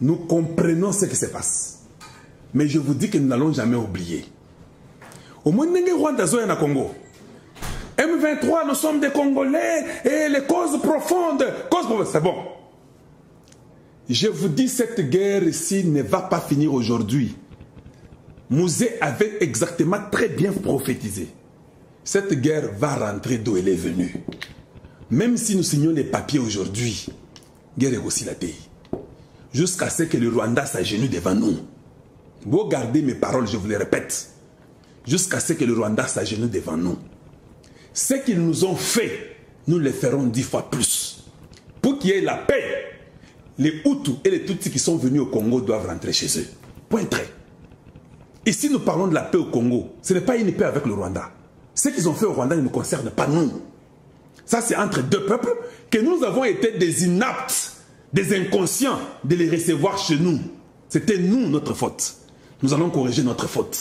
Nous comprenons ce qui se passe. Mais je vous dis que nous n'allons jamais oublier. Au moins, Rwanda na Congo. M23, nous sommes des Congolais et les causes profondes. C'est bon. Je vous dis, cette guerre ici ne va pas finir aujourd'hui. Mouzé avait exactement très bien prophétisé. Cette guerre va rentrer d'où elle est venue. Même si nous signons les papiers aujourd'hui, guerre est aussi la paix. Jusqu'à ce que le Rwanda s'agenouille devant nous. Vous gardez mes paroles, je vous les répète. Jusqu'à ce que le Rwanda s'agenouille devant nous. Ce qu'ils nous ont fait, nous le ferons 10 fois plus. Pour qu'il y ait la paix, les Hutus et les Tutsis qui sont venus au Congo doivent rentrer chez eux. Point trait. Ici, nous parlons de la paix au Congo. Ce n'est pas une paix avec le Rwanda. Ce qu'ils ont fait au Rwanda ne nous concerne pas nous. Ça, c'est entre deux peuples que nous avons été des inaptes, des inconscients de les recevoir chez nous. C'était nous, notre faute. Nous allons corriger notre faute.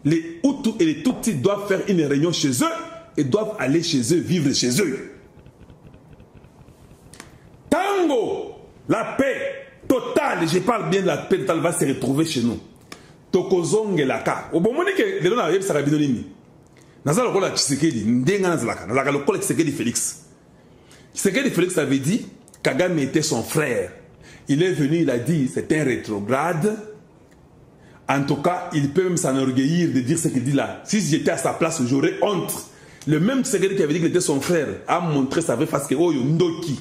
Les Hutus et les Tutsis doivent faire une réunion chez eux et doivent aller chez eux, vivre chez eux. Tango, la paix totale, je parle bien de la paix totale, va se retrouver chez nous. Tokozonge laka. Au bon moment que les gens arrivent, ça va bien donner. Nazala kola Tshisekedi, ndenga nazalaka. Nazala kola Tshisekedi Félix. Tshisekedi Félix avait dit, Kagame était son frère. Il est venu, il a dit, c'est un rétrograde. En tout cas, il peut même s'enorgueillir de dire ce qu'il dit là. Si j'étais à sa place, j'aurais honte. Le même Tshisekedi qui avait dit qu'il était son frère a montré sa vraie face que oh Ndoki.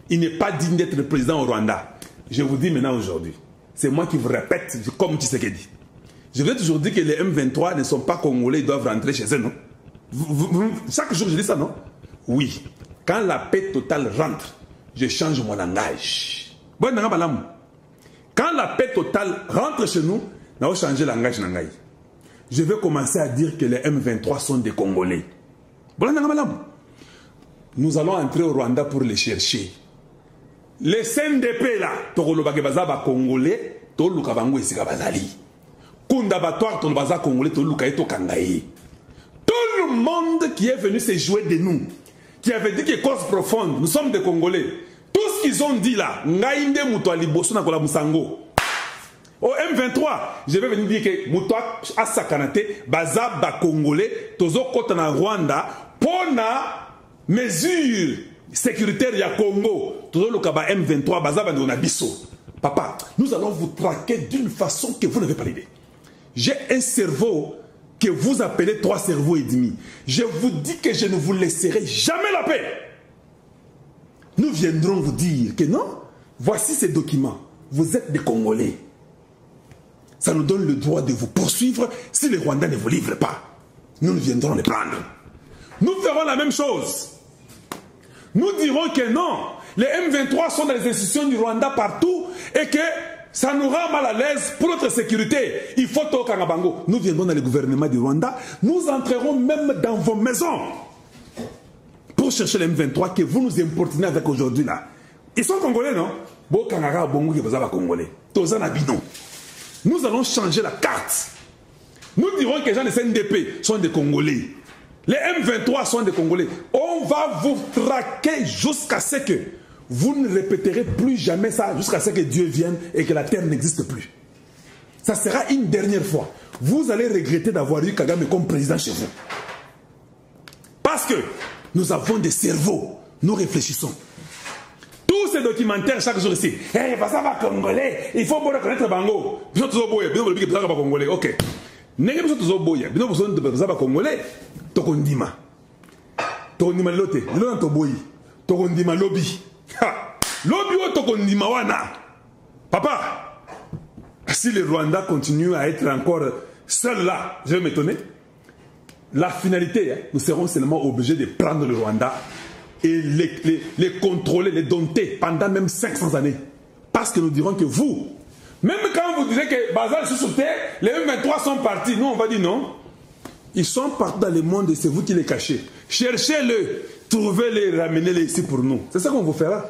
Il n'est pas digne d'être président au Rwanda. Je vous dis maintenant aujourd'hui, c'est moi qui vous répète comme Tshisekedi. Je vous ai toujours dit que les M23 ne sont pas congolais, ils doivent rentrer chez eux, non? Chaque jour je dis ça, non? Oui. Quand la paix totale rentre, je change mon langage. Bon, quand la paix totale rentre chez nous, nous allons changer le langage. Je vais commencer à dire que les M23 sont des Congolais. Nous allons entrer au Rwanda pour les chercher. Les CNDP là, Congolais, Kundabatoire, Congolais, tout le monde qui est venu se jouer de nous, qui avait dit que cause profonde, nous sommes des Congolais. Tout ce qu'ils ont dit là, au M23, je vais venir dire que Moutoua Asakanate, Baza Congolais, Tozo Kotana Rwanda, Pona mesure sécuritaire ya Congo, Tozo Lokaba M23, Baza Bandonabiso. Papa, nous allons vous traquer d'une façon que vous n'avez pas l'idée. J'ai un cerveau que vous appelez 3 cerveaux et demi. Je vous dis que je ne vous laisserai jamais la paix. Nous viendrons vous dire que non, voici ces documents. Vous êtes des Congolais. Ça nous donne le droit de vous poursuivre si les Rwandais ne vous livrent pas. Nous viendrons les prendre. Nous ferons la même chose. Nous dirons que non, les M23 sont dans les institutions du Rwanda partout et que ça nous rend mal à l'aise pour notre sécurité. Il faut au Kangabango. Nous viendrons dans le gouvernement du Rwanda. Nous entrerons même dans vos maisons pour chercher les M23 que vous nous importunez avec aujourd'hui là. Ils sont Congolais, non? Bon, Kangaga, Bongo, qui va Congolais. Tozan Abidon. Nous allons changer la carte. Nous dirons que les gens de CNDP sont des Congolais. Les M23 sont des Congolais. On va vous traquer jusqu'à ce que vous ne répéterez plus jamais ça, jusqu'à ce que Dieu vienne et que la terre n'existe plus. Ça sera une dernière fois. Vous allez regretter d'avoir eu Kagame comme président chez vous. Parce que nous avons des cerveaux. Nous réfléchissons. Tous ces documentaires chaque jour ici. Hey, ça va Congolais. Il faut reconnaître Bango. Congolais. Ok. Nenge biso tozoboya bino biso ndeza ba Congolais tokondima lote lo ntoboyi tokondima lobby lobby o tokondima wana papa. Si le Rwanda continue à être encore seul là, je vais m'étonner. La finalité, nous serons seulement obligés de prendre le Rwanda et les contrôler, les dompter pendant même 500 années, parce que nous dirons que vous, même quand vous direz que Bazar est sur terre, les M23 sont partis. Nous, on va dire non. Ils sont partis dans le monde et c'est vous qui les cachez. Cherchez-le, trouvez-les, ramenez-les ici pour nous. C'est ça qu'on vous fera.